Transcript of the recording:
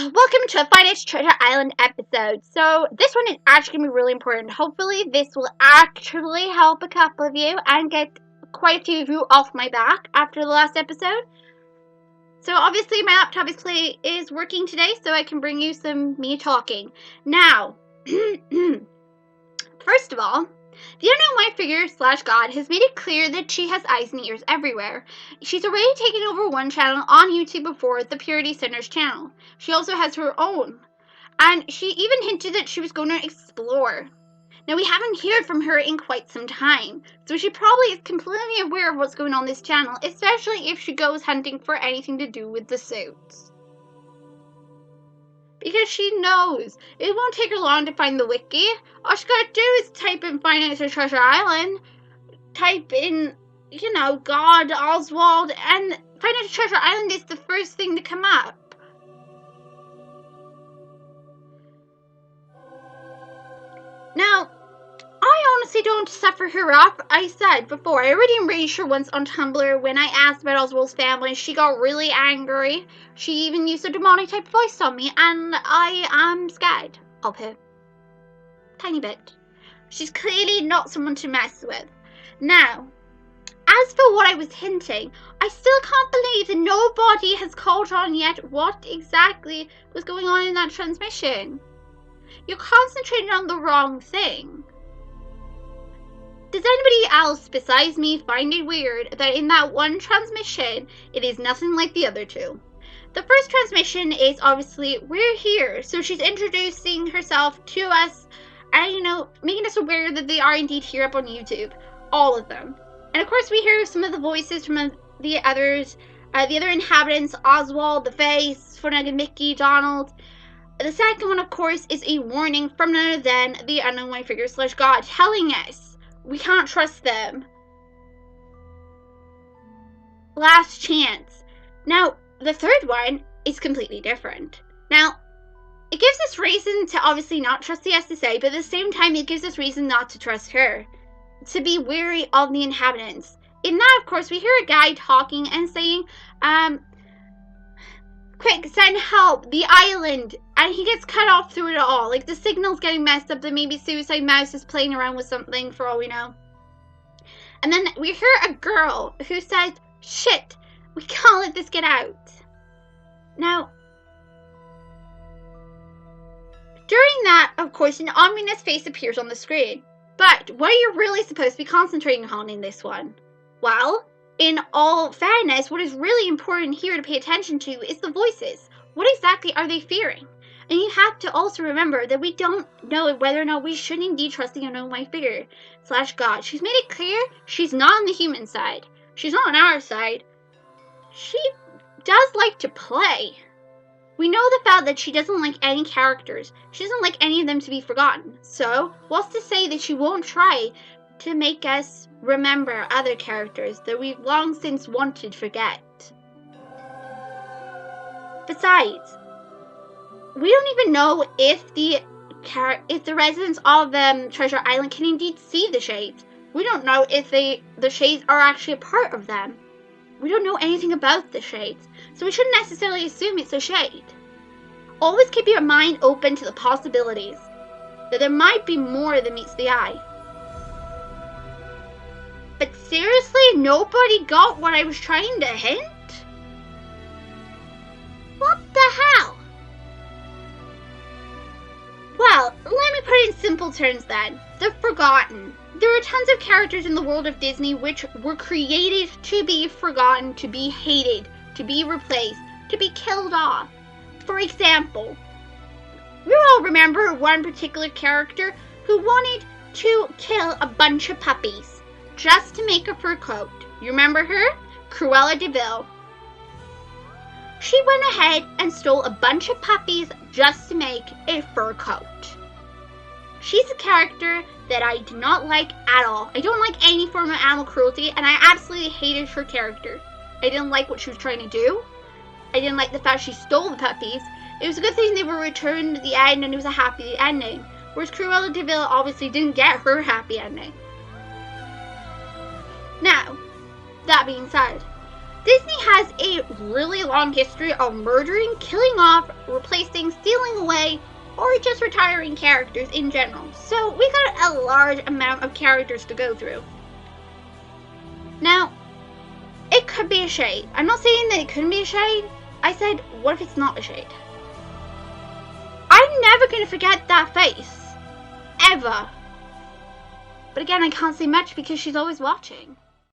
Welcome to a FNATI Treasure Island episode. So this one is actually going to be really important. Hopefully this will actually help a couple of you and get quite a few of you off my back after the last episode. So obviously my laptop is working today, so I can bring you some me talking. Now, first of all, the unknown white figure / God has made it clear that she has eyes and ears everywhere. She's already taken over one channel on YouTube before, the PuritySinners channel. She also has her own. And she even hinted that she was going to explore. Now, we haven't heard from her in quite some time, so she probably is completely aware of what's going on this channel, especially if she goes hunting for anything to do with the suits. Because she knows it won't take her long to find the wiki. All she gotta do is type in FNATI Treasure Island, type in, God, Oswald, and FNATI Treasure Island is the first thing to come up. Now, I honestly don't suffer her up. I said before, I already enraged her once on Tumblr when I asked about Oswald's family. She got really angry. She even used a demonic type voice on me, and I am scared of her. Tiny bit. She's clearly not someone to mess with. Now, as for what I was hinting, I still can't believe that nobody has caught on yet what exactly was going on in that transmission. You're concentrating on the wrong thing. Does anybody else besides me find it weird that in that one transmission, it is nothing like the other two? The first transmission is obviously, we're here, so she's introducing herself to us and, making us aware that they are indeed here up on YouTube. All of them. And of course we hear some of the voices from the others, the other inhabitants, Oswald, the Face, FNATI, Mickey, Donald. The second one, of course, is a warning from none other than the unknown white figure / God telling us we can't trust them. Last chance. Now, the third one is completely different. Now, it gives us reason to obviously not trust the SSA, but at the same time, it gives us reason not to trust her. To be wary of the inhabitants. In that, of course, we hear a guy talking and saying, quick, send help, the island, and he gets cut off through it all. Like, the signal's getting messed up, that maybe Suicide Mouse is playing around with something, for all we know. And then we hear a girl who says, shit, we can't let this get out. Now, during that, of course, an ominous face appears on the screen. But what are you really supposed to be concentrating on in this one? Well, in all fairness, what is really important here to pay attention to is the voices. What exactly are they fearing? And you have to also remember that we don't know whether or not we should indeed trust the unknown white figure / God. She's made it clear she's not on the human side. She's not on our side. She does like to play. We know the fact that she doesn't like any characters. She doesn't like any of them to be forgotten. So, what's to say that she won't try to make us remember other characters that we've long since wanted to forget? Besides, we don't even know if the residents of Treasure Island can indeed see the shades. We don't know if the shades are actually a part of them. We don't know anything about the shades, so we shouldn't necessarily assume it's a shade. Always keep your mind open to the possibilities that there might be more than meets the eye. But seriously, nobody got what I was trying to hint? What the hell? Well, let me put it in simple terms then. The Forgotten. There are tons of characters in the world of Disney which were created to be forgotten, to be hated, to be replaced, to be killed off. For example, we all remember one particular character who wanted to kill a bunch of puppies just to make a fur coat. You remember her? Cruella de Vil. She went ahead and stole a bunch of puppies just to make a fur coat. She's a character that I do not like at all. I don't like any form of animal cruelty, and I absolutely hated her character. I didn't like what she was trying to do. I didn't like the fact she stole the puppies. It was a good thing they were returned at the end and it was a happy ending. Whereas Cruella de Vil obviously didn't get her happy ending. Now, that being said, Disney has a really long history of murdering, killing off, replacing, stealing away, or just retiring characters in general. So we got a large amount of characters to go through. Now, it could be a shade. I'm not saying that it couldn't be a shade. I said, what if it's not a shade? I'm never going to forget that face. Ever. But again, I can't say much because she's always watching.